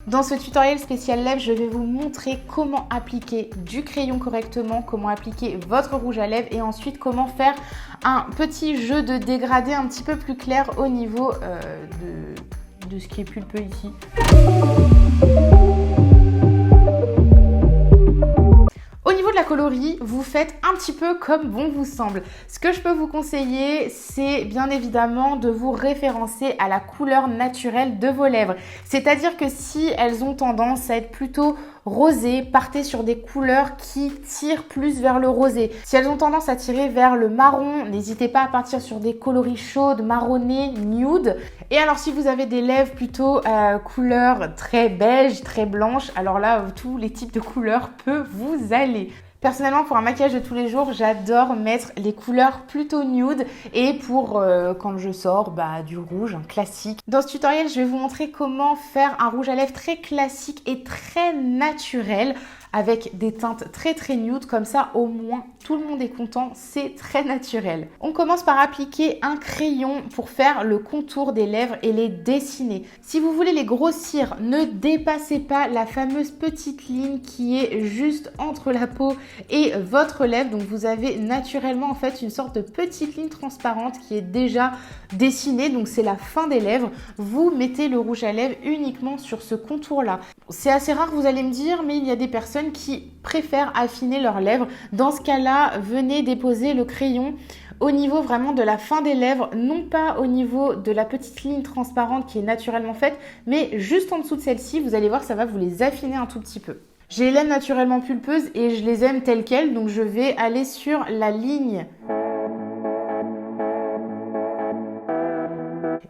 Dans ce tutoriel spécial lèvres, je vais vous montrer comment appliquer du crayon correctement, comment appliquer votre rouge à lèvres et ensuite comment faire un petit jeu de dégradé un petit peu plus clair au niveau de ce qui est pulpeux ici. Au niveau de la coloris, vous faites un petit peu comme bon vous semble. Ce que je peux vous conseiller, c'est bien évidemment de vous référencer à la couleur naturelle de vos lèvres. C'est-à-dire que si elles ont tendance à être plutôt rosées, partez sur des couleurs qui tirent plus vers le rosé. Si elles ont tendance à tirer vers le marron, n'hésitez pas à partir sur des coloris chaudes, marronnées, nude. Et alors si vous avez des lèvres plutôt couleur très beige, très blanche, alors là, tous les types de couleurs peuvent vous aller. Personnellement, pour un maquillage de tous les jours, j'adore mettre les couleurs plutôt nude et pour quand je sors, du rouge, un classique. Dans ce tutoriel, je vais vous montrer comment faire un rouge à lèvres très classique et très naturel avec des teintes très nude, comme ça au moins tout le monde est content, c'est très naturel. On commence par appliquer un crayon pour faire le contour des lèvres et les dessiner. Si vous voulez les grossir, ne dépassez pas la fameuse petite ligne qui est juste entre la peau et votre lèvre. Donc vous avez naturellement en fait une sorte de petite ligne transparente qui est déjà dessinée, donc c'est la fin des lèvres. Vous mettez le rouge à lèvres uniquement sur ce contour-là. C'est assez rare, vous allez me dire, mais il y a des personnes qui préfèrent affiner leurs lèvres. Dans ce cas-là, venez déposer le crayon au niveau vraiment de la fin des lèvres, non pas au niveau de la petite ligne transparente qui est naturellement faite, mais juste en dessous de celle-ci. Vous allez voir, ça va vous les affiner un tout petit peu. J'ai les lèvres naturellement pulpeuses et je les aime telles quelles, donc je vais aller sur la ligne.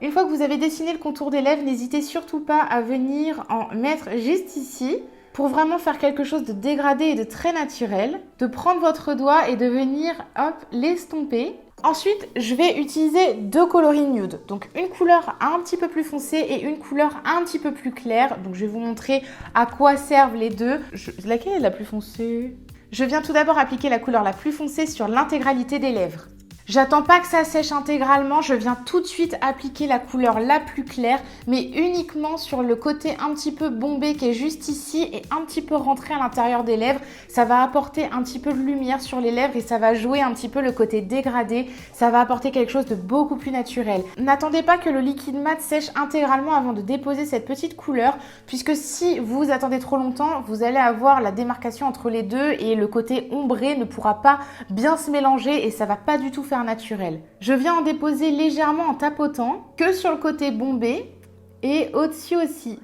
Une fois que vous avez dessiné le contour des lèvres, n'hésitez surtout pas à venir en mettre juste ici pour vraiment faire quelque chose de dégradé et de très naturel. De prendre votre doigt et de venir, hop, l'estomper. Ensuite, je vais utiliser deux coloris nude. Donc une couleur un petit peu plus foncée et une couleur un petit peu plus claire. Donc je vais vous montrer à quoi servent les deux. Laquelle est la plus foncée ? Je viens tout d'abord appliquer la couleur la plus foncée sur l'intégralité des lèvres. J'attends pas que ça sèche intégralement, je viens tout de suite appliquer la couleur la plus claire, mais uniquement sur le côté un petit peu bombé qui est juste ici et un petit peu rentré à l'intérieur des lèvres. Ça va apporter un petit peu de lumière sur les lèvres et ça va jouer un petit peu le côté dégradé. Ça va apporter quelque chose de beaucoup plus naturel. N'attendez pas que le liquide mat sèche intégralement avant de déposer cette petite couleur, puisque si vous attendez trop longtemps, vous allez avoir la démarcation entre les deux et le côté ombré ne pourra pas bien se mélanger et ça va pas du tout faire naturel. Je viens en déposer légèrement en tapotant, que sur le côté bombé et au-dessus aussi.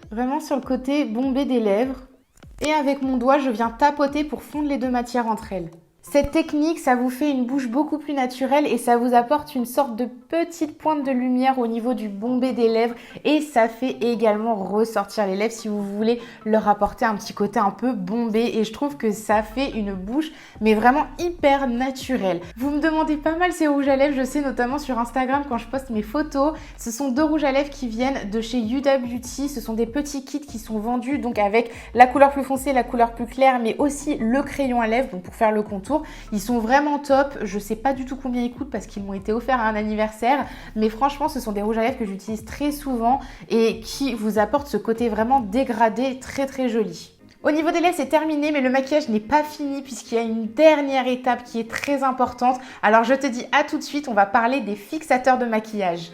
Vraiment sur le côté bombé des lèvres. Et avec mon doigt, je viens tapoter pour fondre les deux matières entre elles. Cette technique, ça vous fait une bouche beaucoup plus naturelle et ça vous apporte une sorte de petite pointe de lumière au niveau du bombé des lèvres et ça fait également ressortir les lèvres si vous voulez leur apporter un petit côté un peu bombé et je trouve que ça fait une bouche mais vraiment hyper naturelle. Vous me demandez pas mal ces rouges à lèvres, je sais notamment sur Instagram quand je poste mes photos. Ce sont deux rouges à lèvres qui viennent de chez Huda Beauty. Ce sont des petits kits qui sont vendus donc avec la couleur plus foncée, la couleur plus claire mais aussi le crayon à lèvres donc pour faire le contour. Ils sont vraiment top, je sais pas du tout combien ils coûtent parce qu'ils m'ont été offerts à un anniversaire, mais franchement ce sont des rouges à lèvres que j'utilise très souvent et qui vous apportent ce côté vraiment dégradé très joli. Au niveau des lèvres, c'est terminé, mais le maquillage n'est pas fini puisqu'il y a une dernière étape qui est très importante. Alors je te dis à tout de suite, on va parler des fixateurs de maquillage.